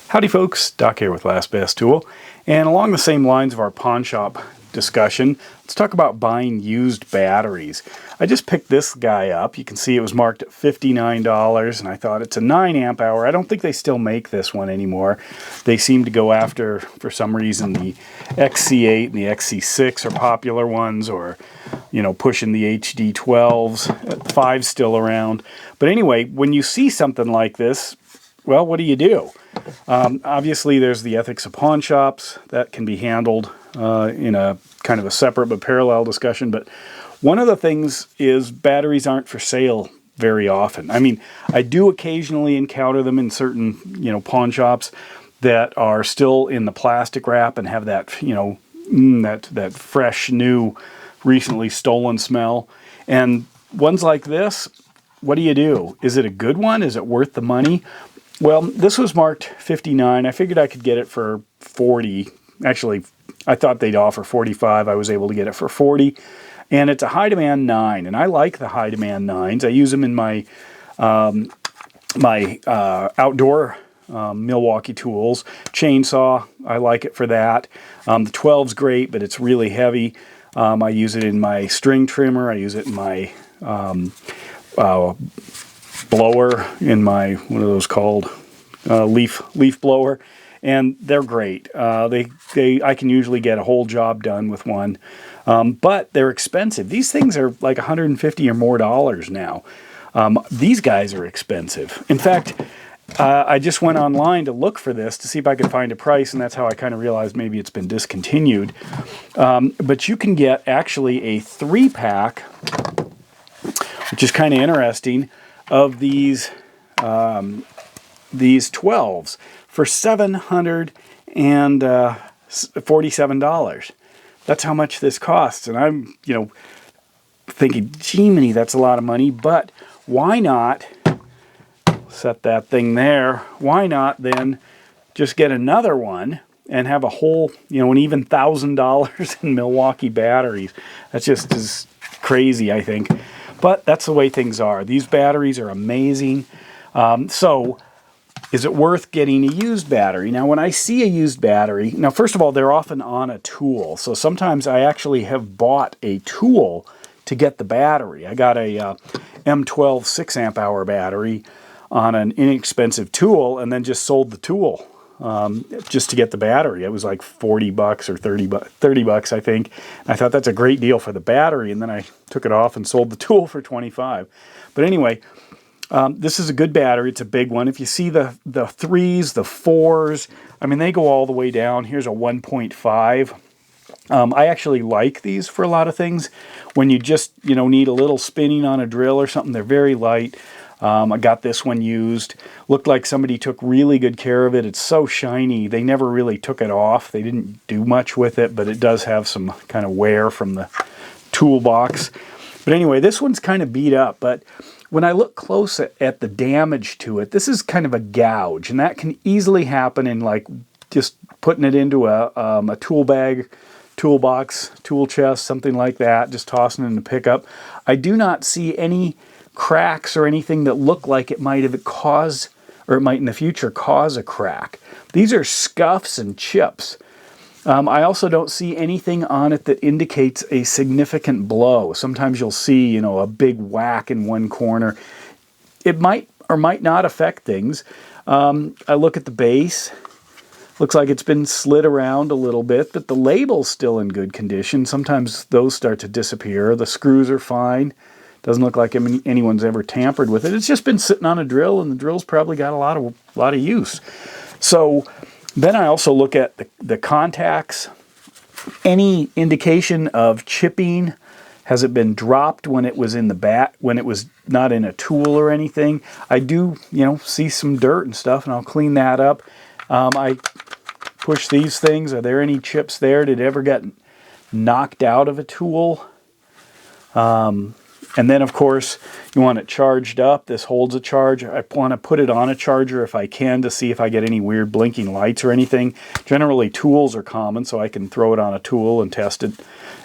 Howdy folks, Doc here with Last Best Tool, and along the same lines of our pawn shop discussion, let's talk about buying used batteries. I just picked this guy up. You can see it was marked at $59, and I thought it's a 9 amp hour. I don't think they still make this one anymore. They seem to go after, for some reason, the XC8 and the XC6 are popular ones, or, you know, pushing the HD12s. 5's still around. But anyway, when you see something like this, well, what do? Obviously, there's the ethics of pawn shops. That can be handled in a kind of a separate but parallel discussion. But one of the things is batteries aren't for sale very often. I mean, I do occasionally encounter them in certain, pawn shops that are still in the plastic wrap and have that, that fresh, new, recently stolen smell. And ones like this, what do? Is it a good one? Is it worth the money? Well, this was marked 59. I figured I could get it for 40. Actually, I thought they'd offer 45. I was able to get it for 40. And it's a high demand 9. And I like the high demand 9s. I use them in my outdoor Milwaukee tools. Chainsaw, I like it for that. The 12's great, but it's really heavy. I use it in my string trimmer. I use it in my blower, in my, what are those called, leaf blower, and they're great. I can usually get a whole job done with one, but they're expensive. These things are like $150 or more now. These guys are expensive. In fact, I just went online to look for this to see if I could find a price, and that's how I kind of realized maybe it's been discontinued. But you can get actually a 3-pack, which is kind of interesting, of these 12s for $747. That's how much this costs. And I'm, thinking, gee, many, that's a lot of money, but why not set that thing there? Why not then just get another one and have a whole, an even $1,000 in Milwaukee batteries? That's just as crazy, I think. But that's the way things are. These batteries are amazing. So is it worth getting a used battery? Now, when I see a used battery, now, first of all, they're often on a tool. So sometimes I actually have bought a tool to get the battery. I got a M12 6 amp hour battery on an inexpensive tool and then just sold the tool just to get the battery. It was like $40 or $30, I think. And I thought that's a great deal for the battery, and then I took it off and sold the tool for $25. But anyway, this is a good battery. It's a big one. If you see the 3s, the 4s, I mean, they go all the way down. Here's a 1.5. I actually like these for a lot of things. When you just, need a little spinning on a drill or something, they're very light. I got this one used. Looked like somebody took really good care of it. It's so shiny. They never really took it off. They didn't do much with it, but it does have some kind of wear from the toolbox. But anyway, this one's kind of beat up. But when I look close at the damage to it, this is kind of a gouge. And that can easily happen in like just putting it into a tool bag, toolbox, tool chest, something like that, just tossing it in the pickup. I do not see any cracks or anything that look like it might have caused, or it might in the future cause a crack. These are scuffs and chips. I also don't see anything on it that indicates a significant blow. Sometimes you'll see, a big whack in one corner. It might or might not affect things. I look at the base. Looks like it's been slid around a little bit, but the label's still in good condition. Sometimes those start to disappear. The screws are fine. Doesn't look like anyone's ever tampered with it. It's just been sitting on a drill, and the drill's probably got a lot of use. So then I also look at the contacts. Any indication of chipping? Has it been dropped when it was in the bat, when it was not in a tool or anything? I do, see some dirt and stuff, and I'll clean that up. I push these things. Are there any chips there? Did it ever get knocked out of a tool? And then, of course, you want it charged up. This holds a charge. I want to put it on a charger if I can to see if I get any weird blinking lights or anything. Generally, tools are common, so I can throw it on a tool and test it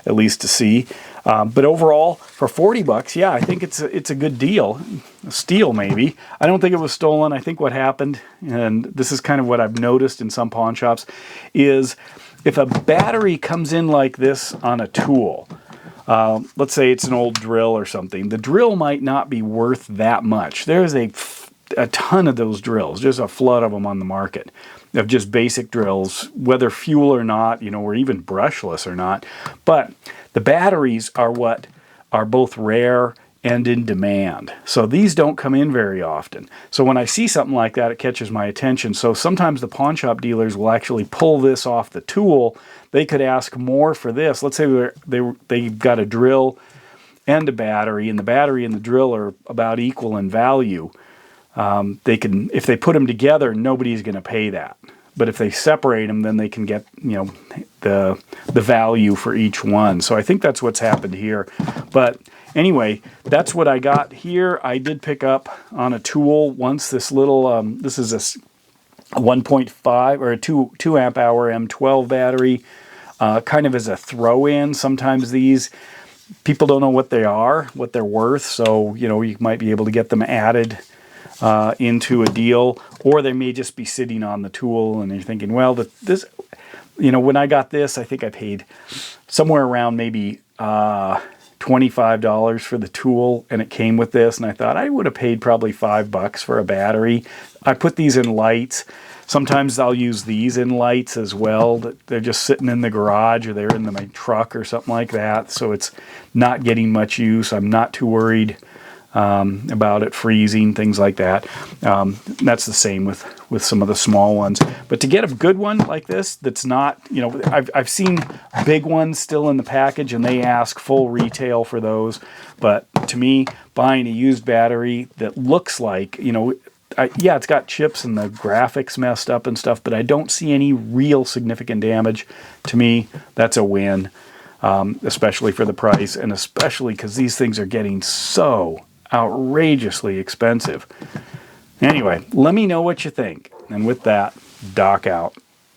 at least to see. But overall, for 40 bucks, yeah, I think it's a good deal. A steal, maybe. I don't think it was stolen. I think what happened, and this is kind of what I've noticed in some pawn shops, is if a battery comes in like this on a tool, let's say it's an old drill or something, the drill might not be worth that much. There's a ton of those drills, just a flood of them on the market, of just basic drills, whether fuel or not, or even brushless or not. But the batteries are what are both rare and in demand. So these don't come in very often. So when I see something like that, it catches my attention. So sometimes the pawn shop dealers will actually pull this off the tool. They could ask more for this. Let's say they've got a drill and a battery, and the battery and the drill are about equal in value. They can, if they put them together, nobody's going to pay that. But if they separate them, then they can get, the value for each one. So I think that's what's happened here. But anyway, that's what I got here. I did pick up on a tool once this little, this is a 1.5 or a 2 amp hour M12 battery, kind of as a throw-in. Sometimes these people don't know what they are, what they're worth. So, you might be able to get them added into a deal, or they may just be sitting on the tool and you're thinking, well, this, when I got this, I think I paid somewhere around maybe $25 for the tool, and it came with this, and I thought I would have paid probably $5 for a battery. I put these in lights. Sometimes I'll use these in lights as well. They're just sitting in the garage, or they're in my truck or something like that, so it's not getting much use. I'm not too worried about it freezing, things like that. That's the same with some of the small ones. But to get a good one like this, that's not, I've seen big ones still in the package, and they ask full retail for those. But to me, buying a used battery that looks like, yeah, it's got chips and the graphics messed up and stuff, but I don't see any real significant damage. To me, that's a win, especially for the price, and especially because these things are getting so outrageously expensive. Anyway, let me know what you think. And with that, Doc out.